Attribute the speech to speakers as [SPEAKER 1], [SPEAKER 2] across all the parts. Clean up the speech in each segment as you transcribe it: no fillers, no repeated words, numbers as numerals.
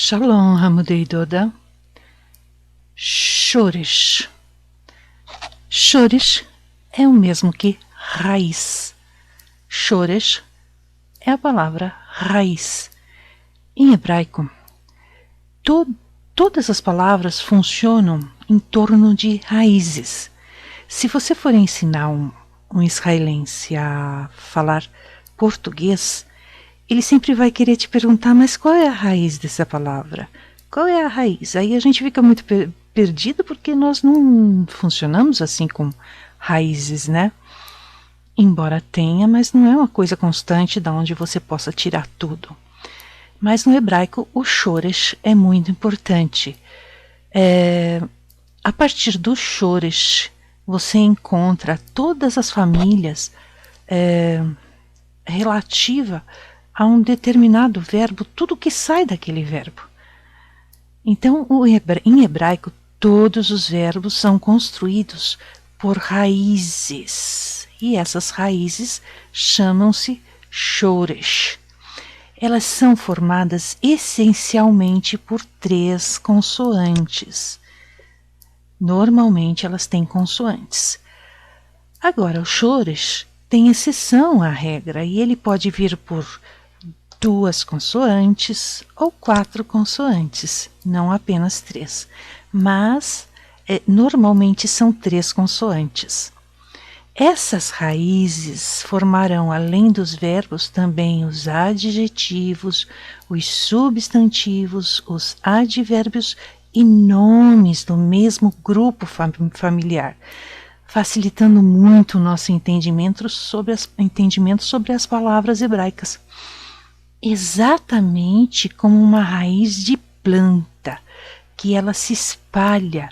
[SPEAKER 1] Shalom, Hamudei Doda. Shoresh. Shoresh é o mesmo que raiz. Shoresh é a palavra raiz. Em hebraico, todas as palavras funcionam em torno de raízes. Se você for ensinar um israelense a falar português, ele sempre vai querer te perguntar, mas qual é a raiz dessa palavra? Qual é a raiz? Aí a gente fica muito perdido porque nós não funcionamos assim com raízes, né? Embora tenha, mas não é uma coisa constante da onde você possa tirar tudo. Mas no hebraico o shoresh é muito importante. A partir do shoresh você encontra todas as famílias relativa a um determinado verbo, tudo que sai daquele verbo. Então, em hebraico, todos os verbos são construídos por raízes, e essas raízes chamam-se shoresh. Elas são formadas essencialmente por 3 consoantes. Normalmente elas têm consoantes. Agora, o shoresh tem exceção à regra, e ele pode vir por 2 consoantes ou 4 consoantes, não apenas 3, mas normalmente são 3 consoantes. Essas raízes formarão, além dos verbos, também os adjetivos, os substantivos, os advérbios e nomes do mesmo grupo familiar, facilitando muito o nosso entendimento sobre as palavras hebraicas. Exatamente como uma raiz de planta, que ela se espalha,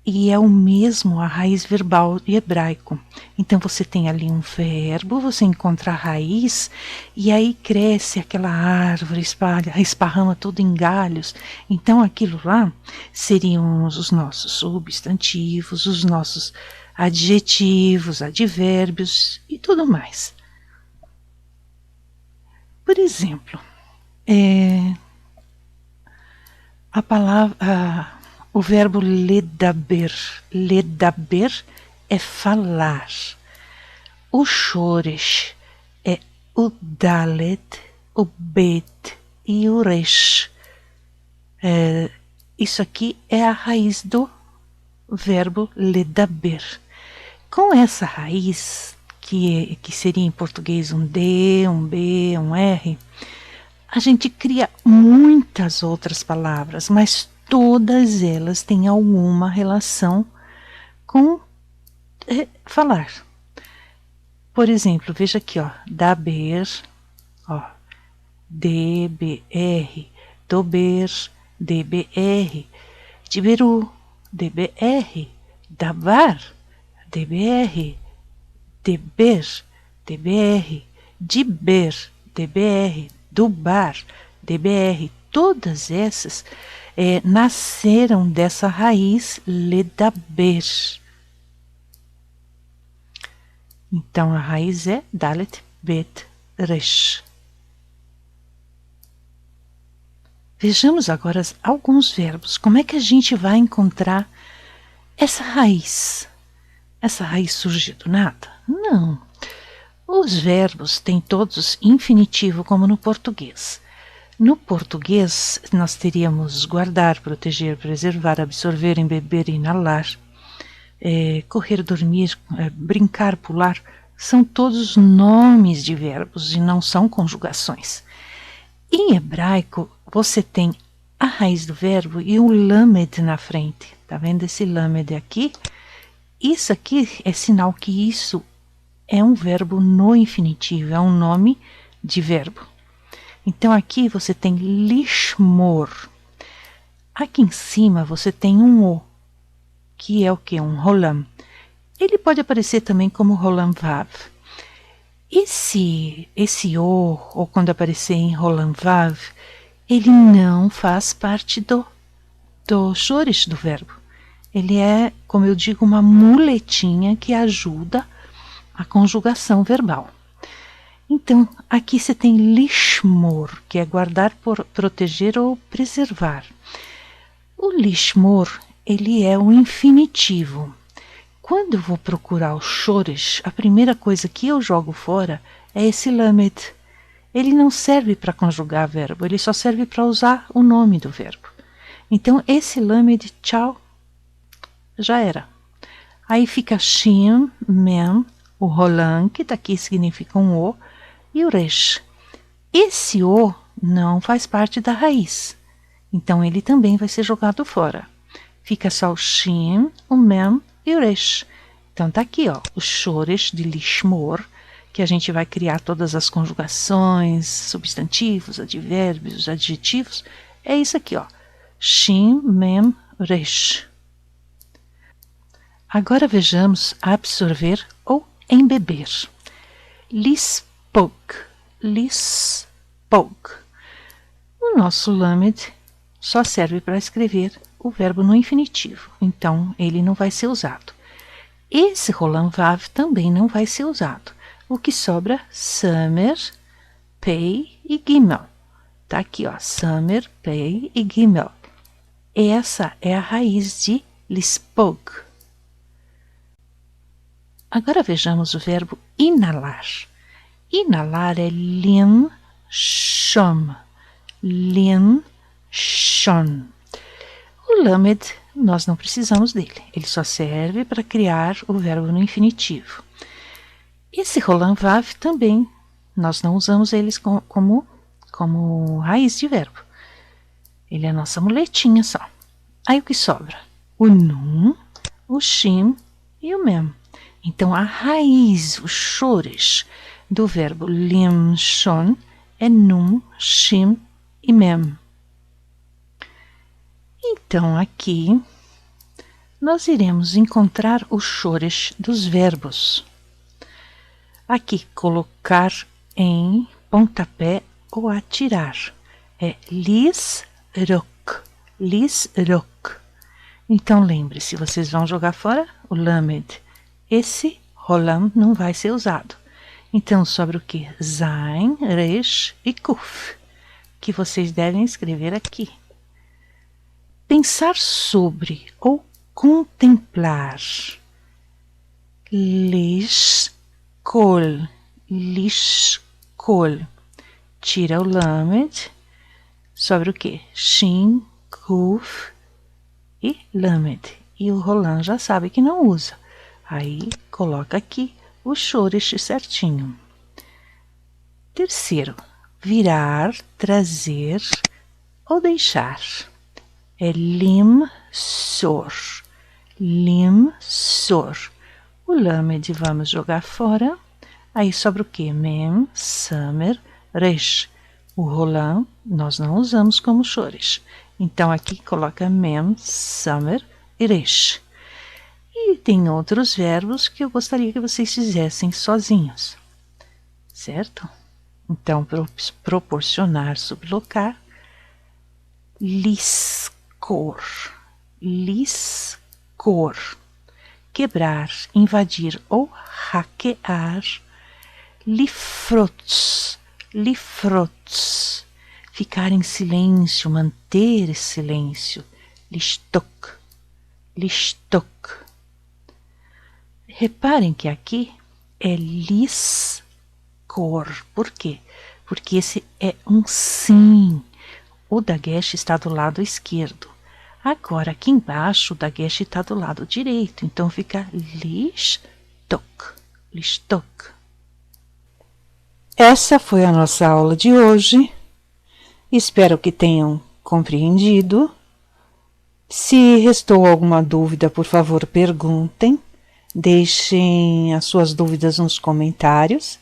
[SPEAKER 1] e é o mesmo a raiz verbal de hebraico. Então você tem ali um verbo, você encontra a raiz, e aí cresce aquela árvore, esparrama tudo em galhos. Então aquilo lá seriam os nossos substantivos, os nossos adjetivos, advérbios e tudo mais. Por exemplo, o verbo ledaber. Ledaber é falar. O shoresh é o dalet, o bet e o resh. Isso aqui é a raiz do verbo ledaber. Com essa raiz, que seria em português um D, um B, um R, a gente cria muitas outras palavras, mas todas elas têm alguma relação com falar. Por exemplo, veja aqui, ó, daber, ó, DBR, dober, DBR, diberu, DBR, dabar, DBR, deber, DBR, diber, DBR, dubar, DBR, todas essas nasceram dessa raiz ledaber. Então a raiz é dalet, bet, resh. Vejamos agora alguns verbos. Como é que a gente vai encontrar essa raiz? Essa raiz surge do nada? Não. Os verbos têm todos infinitivo, como no português. No português, nós teríamos guardar, proteger, preservar, absorver, embeber, inalar, correr, dormir, brincar, pular. São todos nomes de verbos e não são conjugações. Em hebraico, você tem a raiz do verbo e o lamed na frente. Tá vendo esse lamed aqui? Isso aqui é sinal que isso é um verbo no infinitivo, é um nome de verbo. Então aqui você tem lishmor. Aqui em cima você tem um o, que é o que? Um rolam. Ele pode aparecer também como rolam vav. Esse o, ou quando aparecer em rolam vav, ele não faz parte do shoresh do verbo. Ele é, como eu digo, uma muletinha que ajuda a conjugação verbal. Então, aqui você tem lishmor, que é guardar, proteger ou preservar. O lishmor, ele é o infinitivo. Quando eu vou procurar os chores, a primeira coisa que eu jogo fora é esse lamed. Ele não serve para conjugar verbo, ele só serve para usar o nome do verbo. Então, esse lamed, tchau, já era. Aí fica shin, mem, o rolan, que daqui significa um o, e o resh. Esse o não faz parte da raiz, então ele também vai ser jogado fora. Fica só o shin, o mem e o resh. Então tá aqui, ó, os chores de lishmor, que a gente vai criar todas as conjugações, substantivos, advérbios, adjetivos. É isso aqui, ó, shin, mem, resh. Agora vejamos absorver ou embeber. Lispok, lispok. O nosso lamed só serve para escrever o verbo no infinitivo, então ele não vai ser usado. Esse rolam vav também não vai ser usado. O que sobra, samer, pei e gimel. Tá aqui, ó, samer, pei e gimel. Essa é a raiz de lispok. Agora vejamos o verbo inalar. Inalar é lin, shom. Lin, shon. O lamed, nós não precisamos dele. Ele só serve para criar o verbo no infinitivo. Esse rolam vav também, nós não usamos eles como raiz de verbo. Ele é a nossa muletinha só. Aí o que sobra? O nun, o shim e o mem. Então, a raiz, os chores do verbo lim, shon, é nun, shim e mem. Então, aqui, nós iremos encontrar os chores dos verbos. Aqui, colocar em pontapé ou atirar. É lisrok, lisrok. Então, lembre-se, vocês vão jogar fora o lamed. Esse rolam não vai ser usado. Então, sobra o que? Zain, resh e kuf, que vocês devem escrever aqui. Pensar sobre ou contemplar. Lishkol, lishkol. Tira o lamed, sobra o que? Shin, kuf e lamed. E o rolam já sabe que não usa. Aí, coloca aqui o chorish certinho. Terceiro, virar, trazer ou deixar. É limsor, limsor. O lamed vamos jogar fora. Aí sobra o que? Mem, samer, resh. O rolam nós não usamos como chorish. Então, aqui coloca mem, samer e resh. E tem outros verbos que eu gostaria que vocês fizessem sozinhos, certo? Então, proporcionar, sublocar, liscor, liscor, quebrar, invadir ou hackear, lifrots, lifrots, ficar em silêncio, manter silêncio, listok, listok. Reparem que aqui é liscor. Por quê? Porque esse é um sim. O dagesh está do lado esquerdo. Agora, aqui embaixo, o dagesh está do lado direito. Então, fica lishtok, lishtok. Essa foi a nossa aula de hoje. Espero que tenham compreendido. Se restou alguma dúvida, por favor, perguntem. Deixem as suas dúvidas nos comentários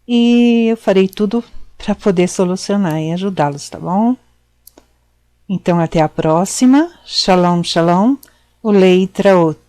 [SPEAKER 1] e eu farei tudo para poder solucionar e ajudá-los, tá bom? Então, até a próxima. Shalom, shalom. Ulei traot.